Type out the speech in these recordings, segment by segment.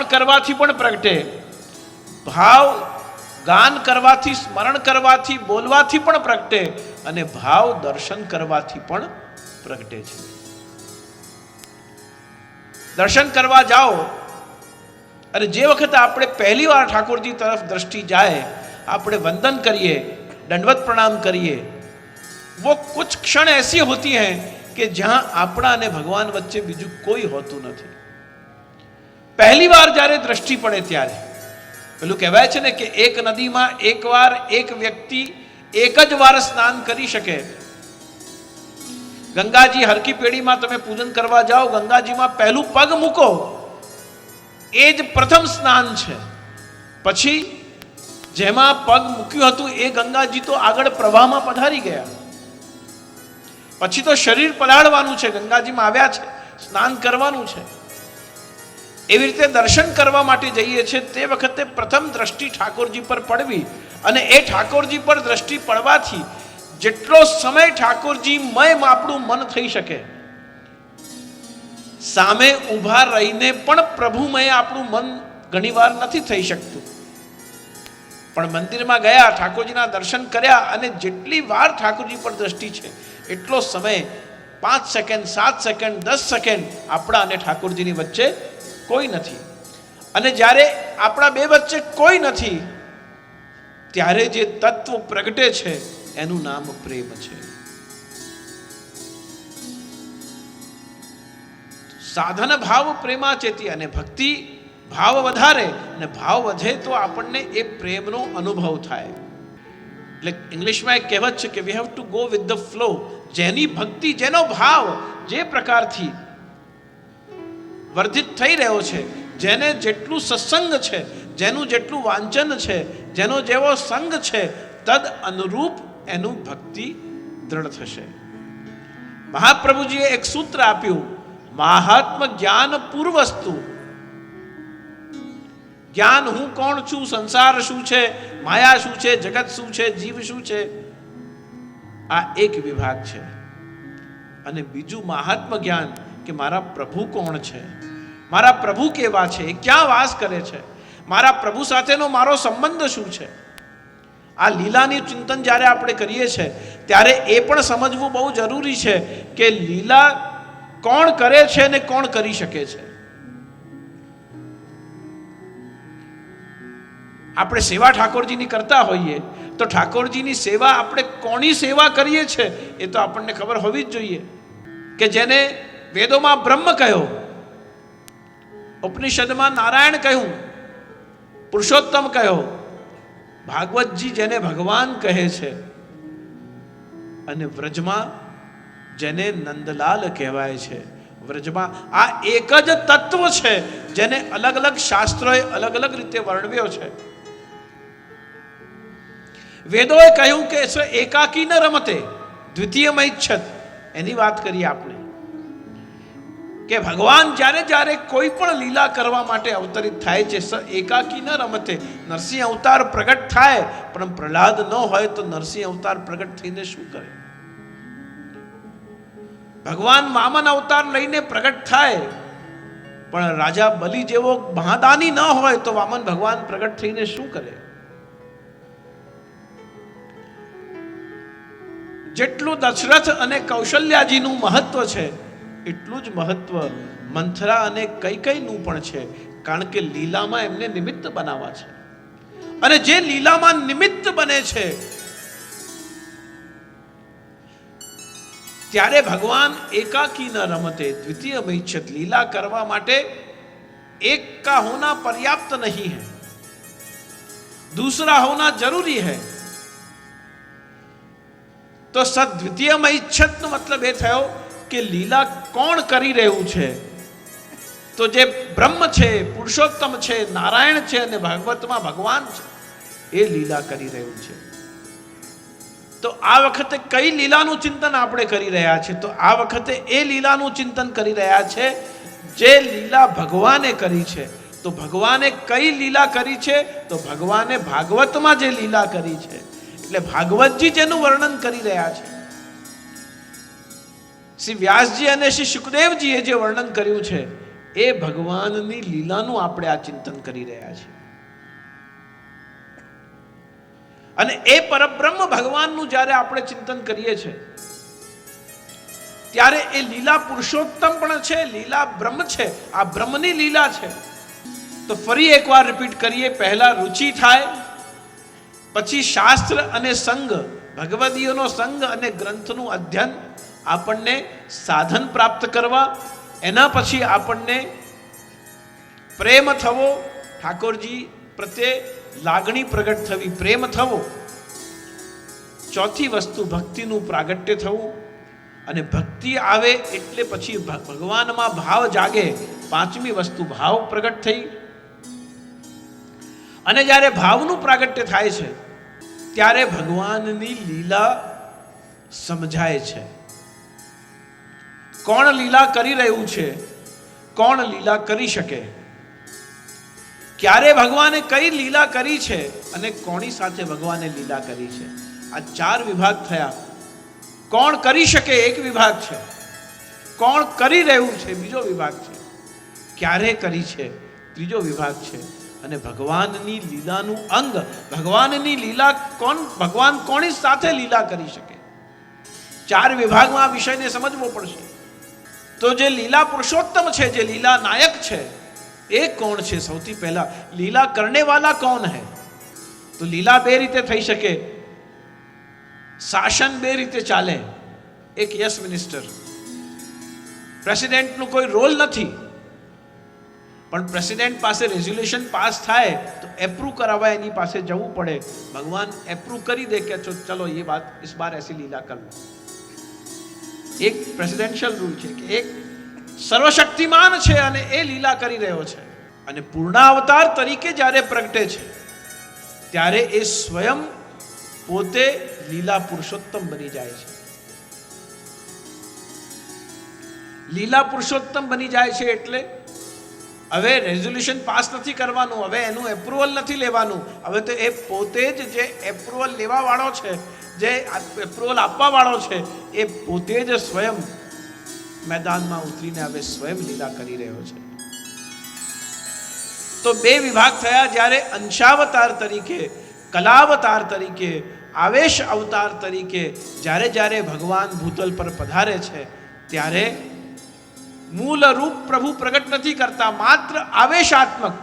શ્રવણ કરવાથી પણ પ્રગટે, ભાવ ગાન કરવાથી, સ્મરણ કરવાથી, બોલવાથી પણ પ્રગટે, અને ભાવ દર્શન કરવાથી પણ પ્રગટે છે. દર્શન કરવા જાઓ અને જે વખતે આપણે પહેલી વાર ઠાકોરજી તરફ દ્રષ્ટિ જાય, આપણે વંદન કરીએ, दंडवत प्रणाम करिए, वो कुछ क्षण ऐसी होती हैं कि जहां આપણા અને ભગવાન વચ્ચે બીજું કોઈ હોતું નથી. પહેલી વાર જ્યારે દ્રષ્ટિ પડે ત્યારે પેલું કહેવાય છે ને કે એક નદીમાં એકવાર એક વ્યક્તિ એક જ વાર સ્નાન કરી શકે. ગંગાજી હરકી પેઢીમાં તમે પૂજન કરવા જાઓ, ગંગાજીમાં પહેલું પગ મૂકો એ જ પ્રથમ સ્નાન છે. પછી જેમાં પગ મૂક્યું હતું એ ગંગાજી તો આગળ પ્રવાહમાં પધારી ગયા. પછી તો શરીર પલાળવાનું છે, ગંગાજીમાં આવ્યા છે, સ્નાન કરવાનું છે. એવી રીતે દર્શન કરવા માટે જઈએ છીએ તે વખતે પ્રથમ દ્રષ્ટિ ઠાકોરજી પર પડવી, અને એ ઠાકોરજી પર દ્રષ્ટિ પડવાથી જેટલો સમય ઠાકોરજી મય આપણું મન થઈ શકે, સામે ઊભા રહીને પણ પ્રભુમય આપણું મન ઘણીવાર નથી થઈ શકતું. પણ મંદિરમાં ગયા, ઠાકોરજીના દર્શન કર્યા, અને જેટલી વાર ઠાકોરજી પર દ્રષ્ટિ છે એટલો સમય 5 સેકન્ડ, 7 સેકન્ડ, 10 સેકન્ડ આપણા અને ઠાકોરજીની વચ્ચે કોઈ નથી. અને જ્યારે આપણા બે વચ્ચે કોઈ નથી ત્યારે જે તત્વ પ્રગટે છે એનું નામ પ્રેમ છે. સાધન ભાવ પ્રેમાચેતી, અને ભક્તિ ભાવ વધારે, અને ભાવ વધે તો આપણને એ પ્રેમનો અનુભવ થાય. એટલે ઇંગ્લિશમાં એક કહેવત છે કે we have to go with the flow. જેની ભક્તિ, જેનો ભાવ જે પ્રકારથી વર્ધિત થઈ રહ્યો છે, જેને જેટલું સત્સંગ છે, જેનું જેટલું વાંચન છે, જેનો જેવો સંગ છે, તદ અનુરૂપ એનું ભક્તિ દ્રઢ થશે. મહાપ્રભુજીએ એક સૂત્ર આપ્યું, મહાત્મ જ્ઞાન પૂર્વસ્તુ. જ્ઞાન હું કોણ છું, સંસાર શું છે, માયા શું છે, જગત શું છે, જીવ શું છે, આ એક વિભાગ છે. અને બીજું મહાત્મ જ્ઞાન કે મારા પ્રભુ કોણ છે, મારા પ્રભુ કેવા છે, એ ક્યાં વાસ કરે છે, મારા પ્રભુ સાથેનો મારો સંબંધ શું છે. આ લીલાની ચિંતન જ્યારે આપણે કરીએ છીએ ત્યારે એ પણ સમજવું બહુ જરૂરી છે કે લીલા કોણ કરે છે અને કોણ કરી શકે છે. આપણે સેવા ઠાકોરજીની કરતા હોઈએ તો ઠાકોરજીની સેવા આપણે કોની સેવા કરીએ છીએ એ તો આપણને ખબર હોવી જ જોઈએ. કે જેને વેદોમાં બ્રહ્મ કહ્યો, ઉપનિષદમાં નારાયણ કહ્યું, પુરુષોત્તમ કહ્યો, ભાગવતજી જેને ભગવાન કહે છે, અને વ્રજમાં જેને નંદલાલ કહેવાય છે. વ્રજમાં આ એક જ તત્વ છે જેને અલગ અલગ શાસ્ત્રોએ અલગ અલગ રીતે વર્ણવ્યો છે. વેદોએ કહ્યું કે એકાકી ન રમતે દ્વિતીયમય ઈચ્છત. એની વાત કરીએ આપણે કે ભગવાન જ્યારે જ્યારે કોઈ પણ લીલા કરવા માટે અવતરિત થાય છે, એકાકી ન રમતે. નરસિંહ અવતાર પ્રગટ થાય પણ પ્રહલાદ ન હોય તો નરસિંહ અવતાર પ્રગટ થઈને શું કરે? ભગવાન વામન અવતાર લઈને પ્રગટ થાય પણ રાજા બલિ જેવો મહાદાની ન હોય તો વામન ભગવાન પ્રગટ થઈને શું કરે? જેટલું દશરથ અને કૌશલ્યાજીનું મહત્વ છે એટલું જ મહત્વ મંથરા અને કૈકેયીનું પણ છે. કારણ કે લીલામાં એમને નિમિત્ત બનાવવા છે, અને જે લીલામાં નિમિત્ત બને છે ત્યારે ભગવાન એકાકી ન રમતે દ્વિતીયમય ઈચ્છત. લીલા કરવા માટે એક का होना पर्याप्त नहीं है, दूसरा होना जरूरी है. તો સદ્વિતીયમય ઈચ્છત નો મતલબ એ થયો કે લીલા કોણ કરી રહ્યું છે? તો જે બ્રહ્મ છે, પુરુષોત્તમ છે, નારાયણ છે, અને ભાગવતમાં ભગવાન છે, એ લીલા કરી રહ્યું છે. તો આ વખતે કઈ લીલાનું ચિંતન આપણે કરી રહ્યા છીએ? તો આ વખતે એ લીલાનું ચિંતન કરી રહ્યા છે જે લીલા ભગવાને કરી છે. તો ભગવાને કઈ લીલા કરી છે? તો ભગવાને ભાગવતમાં જે લીલા કરી છે, એટલે ભાગવતજી જેનું વર્ણન કરી રહ્યા છે, શ્રી વ્યાસજી અને શ્રી શુકદેવજીએ જે વર્ણન કર્યું છે એ ભગવાનની લીલાનું આપણે આ ચિંતન કરી રહ્યા છીએ. અને એ પરબ્રહ્મ ભગવાનનું જ્યારે આપણે ચિંતન કરીએ છીએ ત્યારે એ લીલા પુરુષોત્તમ પણ છે, લીલા બ્રહ્મ છે, આ બ્રહ્મની લીલા છે. તો ફરી એકવાર રિપીટ કરીએ. પહેલા રુચિ થાય, પછી શાસ્ત્ર અને સંગ, ભગવદીયનો સંગ અને ગ્રંથનું અધ્યયન આપણને સાધન પ્રાપ્ત કરવા, એના પછી આપણને પ્રેમ થવો, ઠાકોરજી પ્રત્યે લાગણી પ્રગટ થવી, પ્રેમ થવો. ચોથી વસ્તુ ભક્તિનું પ્રાગટ્ય થવું, અને ભક્તિ આવે એટલે પછી ભગવાનમાં ભાવ જાગે. પાંચમી વસ્તુ ભાવ પ્રગટ થઈ. અને જ્યારે ભાવનું પ્રાગટ્ય થાય છે ત્યારે ભગવાનની લીલા સમજાય છે. કોણ લીલા કરી રહ્યું છે, કોણ લીલા કરી શકે, ક્યારે ભગવાને કઈ લીલા કરી છે અને કોની સાથે ભગવાને લીલા કરી છે. આ ચાર વિભાગ થયા. કોણ કરી શકે એક વિભાગ છે, કોણ કરી રહ્યું છે બીજો વિભાગ છે, ક્યારે કરી છે ત્રીજો વિભાગ છે, અને ભગવાનની લીલાનું અંગ, ભગવાનની લીલા કોણ, ભગવાન કોની સાથે લીલા કરી શકે. ચાર વિભાગમાં આ વિષયને સમજવો પડશે. તો જે લીલા પુરુષોત્તમ છે, જે લીલા નાયક છે, એ કોણ છે? સૌથી પહેલા લીલા કરને વાલા કોણ है? તો લીલા બે રીતે થઈ શકે. શાસન બે રીતે ચાલે. એક યસ મિનિસ્ટર, પ્રેસિડેન્ટનું કોઈ રોલ નથી, પણ પ્રેસિડેન્ટ પાસે રેઝોલ્યુશન પાસ થાય તો એપ્રૂવ કરાવવા એની પાસે જવું પડે. ભગવાન એપ્રૂવ કરી દે કે ચલો ये बात इस बार ऐसी लीला कर लो. એક પ્રેસિડેન્શિયલ રૂલ છે કે એક સર્વશક્તિમાન છે અને એ લીલા કરી રહ્યો છે. અને પૂર્ણાવતાર તરીકે જ્યારે પ્રગટે છે ત્યારે એ સ્વયં પોતે લીલા પુરુષોત્તમ બની જાય છે. લીલા પુરુષોત્તમ બની જાય છે એટલે હવે રેઝોલ્યુશન પાસ નથી કરવાનું, હવે એનું એપ્રુવલ નથી લેવાનું, હવે તો એ પોતે જ જે એપ્રુવલ લેવા વાળો છે, જે એપ્રુવલ આપવા વાળો છે, એ પોતે જ સ્વયં મેદાનમાં ઉતરીને હવે સ્વયં લીલા કરી રહ્યો છે. તો બે વિભાગ થયા. જ્યારે અંશાવતાર તરીકે, કલાવતાર તરીકે, આવેશ અવતાર તરીકે જ્યારે જ્યારે ભગવાન ભૂતલ પર પધારે છે ત્યારે મૂળ રૂપ પ્રભુ પ્રગટ નથી કરતા, માત્ર આવેશાત્મક.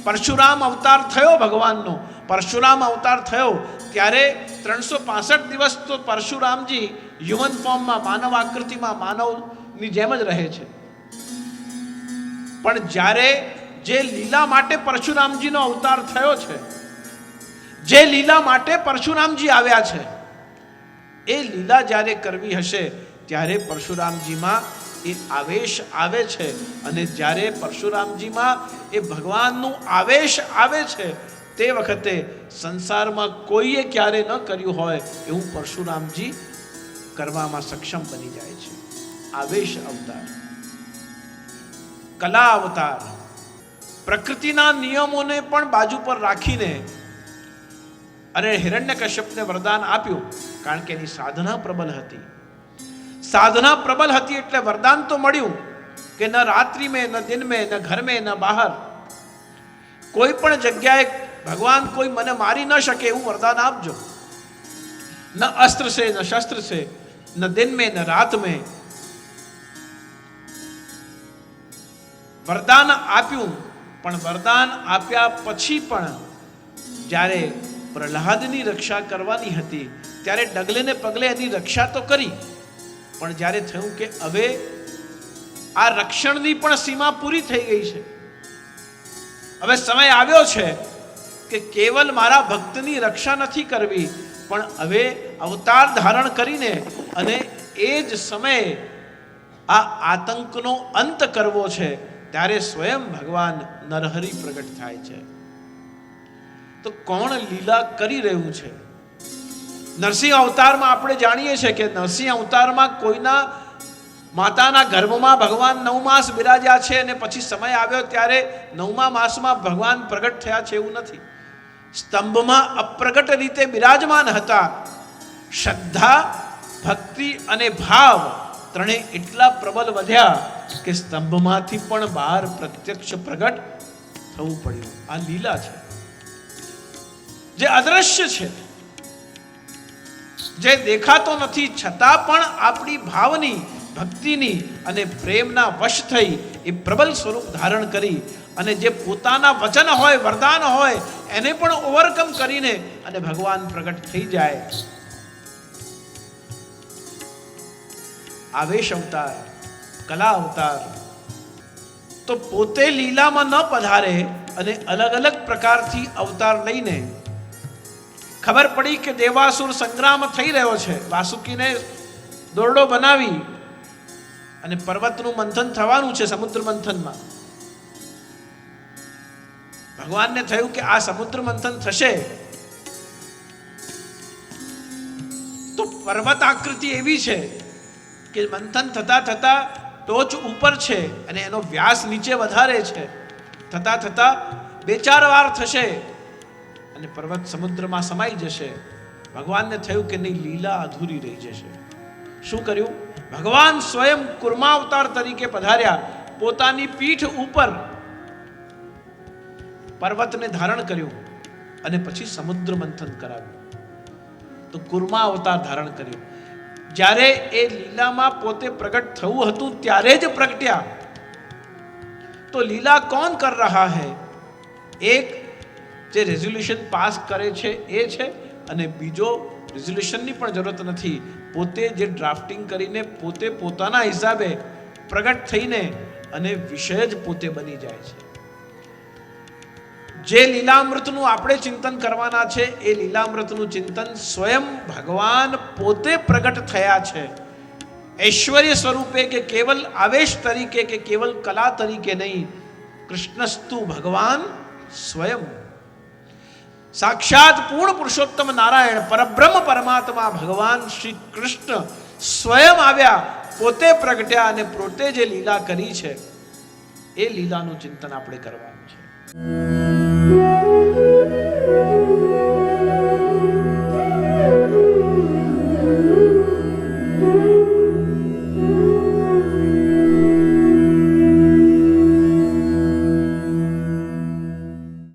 પરશુરામ અવતાર થયો ભગવાનનો, પરશુરામ અવતાર થયો ત્યારે 365 દિવસ તો પરશુરામજી હ્યુમન ફોર્મમાં, માનવ આકૃતિમાં, માનવની જેમ જ રહે છે. પણ જ્યારે જે લીલા માટે પરશુરામજીનો અવતાર થયો છે, જે લીલા માટે પરશુરામજી આવ્યા છે, એ લીલા જ્યારે કરવી હશે ત્યારે પરશુરામજીમાં એ આવેશ આવે છે. અને જ્યારે પરશુરામજીમાં એ ભગવાનનું આવેશ આવે છે તે વખતે સંસારમાં કોઈએ ક્યારે ન કર્યું હોય એવું પરશુરામજી કરવામાં સક્ષમ બની જાય છે. આવેશ અવતાર, કલા અવતાર, પ્રકૃતિના નિયમોને પણ બાજુ પર રાખીને અને હિરણ્યકશ્યપને વરદાન આપ્યું, કારણ કે એની સાધના પ્રબલ હતી. સાધના પ્રબલ હતી એટલે વરદાન તો મળ્યું કે ન રાત્રિ में, ન दिन में, ન घर में, ન બહાર, કોઈ પણ જગ્યાએ ભગવાન કોઈ મને મારી ન શકે એવું વરદાન આપજો. ન अस्त्र से, न शस्त्र से, न दिन में, न रात में. વરદાન આપ્યું, પણ વરદાન આપ્યા પછી પણ જ્યારે પ્રહલાદની રક્ષા કરવાની હતી ત્યારે ડગલે ને પગલે એની રક્ષા તો કરી, પણ જ્યારે થયું કે હવે આ રક્ષણની પણ સીમા પૂરી થઈ ગઈ છે, હવે સમય આવ્યો છે કે કેવલ મારા ભક્તની રક્ષા નથી કરવી, પણ હવે અવતાર ધારણ કરીને અને એ જ સમયે આ આતંકનો અંત કરવો છે, ત્યારે સ્વયં ભગવાન નરહરિ પ્રગટ થાય છે. તો કોણ લીલા કરી રહ્યું છે? નરસિંહ અવતારમાં આપણે જાણીએ છીએ કે નરસિંહ અવતારમાં કોઈના માતાના ગર્ભમાં ભગવાન 9 માસ બિરાજ્યા છે અને પછી સમય આવ્યો ત્યારે 9મા માસમાં ભગવાન પ્રગટ થયા છે એવું નથી. સ્તંભમાં અપ્રગટ રીતે બિરાજમાન હતા. શ્રદ્ધા, ભક્તિ અને ભાવ ત્રણે એટલા પ્રબલ વધ્યા કે સ્તંભમાંથી પણ બહાર પ્રત્યક્ષ પ્રગટ થવું પડ્યું. આ લીલા છે, જે અદ્રશ્ય છે, જે દેખાતો નથી, છતાં પણ આપણી ભાવની, ભક્તિની અને પ્રેમના વશ થઈ એ પ્રબલ સ્વરૂપ ધારણ કરી અને જે પોતાના વચન હોય, વરદાન હોય, એને પણ ઓવરકમ કરીને અને ભગવાન પ્રગટ થઈ જાય. આવેશ અવતાર, કલા અવતાર, તો પોતે લીલામાં ન પધારે અને અલગ અલગ પ્રકારથી અવતાર લઈને ખબર પડી કે દેવાસુર સંગ્રામ થઈ રહ્યો છે, વાસુકીને દોરડો બનાવી અને પર્વતનું મંથન થવાનું છે. સમુદ્ર મંથનમાં ભગવાનને થયું કે આ સમુદ્ર મંથન થશે તો પર્વત આકૃતિ એવી છે કે મંથન થતા થતા ટોચ ઉપર છે અને એનો વ્યાસ નીચે વધારે છે. થતા થતા 2-4 વાર થશે અને પર્વત સમુદ્રમાં સમાઈ જશે. ભગવાનને થયું કે નહીં, લીલા અધૂરી રહી જશે. શું કર્યું? ભગવાન સ્વયં કુર્મા અવતાર તરીકે પધાર્યા. પોતાની પીઠ ઉપર પર્વતને ધારણ કર્યું અને પછી સમુદ્ર મંથન કરાવ્યું. તો કુર્મા અવતાર ધારણ કર્યું. જ્યારે એ લીલામાં પોતે પ્રગટ થવું હતું ત્યારે જ પ્રગટ્યા. તો લીલા કોણ કર રહા હૈ? એક જે રેઝોલ્યુશન પાસ કરે છે એ છે, અને બીજો રેઝોલ્યુશનની પણ જરૂરત નથી. પોતે જે ડ્રાફ્ટિંગ કરીને પોતે પોતાના હિસાબે પ્રગટ થઈને અને વિષય જ પોતે બની જાય છે. જે લીલામૃતનું આપણે ચિંતન કરવાના છે એ લીલામૃતનું ચિંતન સ્વયં ભગવાન પોતે પ્રગટ થયા છે. ઐશ્વર્ય સ્વરૂપે કે કેવલ આવેશ તરીકે કે કેવલ કલા તરીકે નહીં, કૃષ્ણસ્તુ ભગવાન સ્વયં સાક્ષાત પૂર્ણ પુરુષોત્તમ નારાયણ પરબ્રહ્મ પરમાત્મા ભગવાન શ્રી કૃષ્ણ સ્વયં આવ્યા, પોતે પ્રગટ્યા અને પોતે જે લીલા કરી છે એ લીલાનું ચિંતન આપણે કરવાનું છે.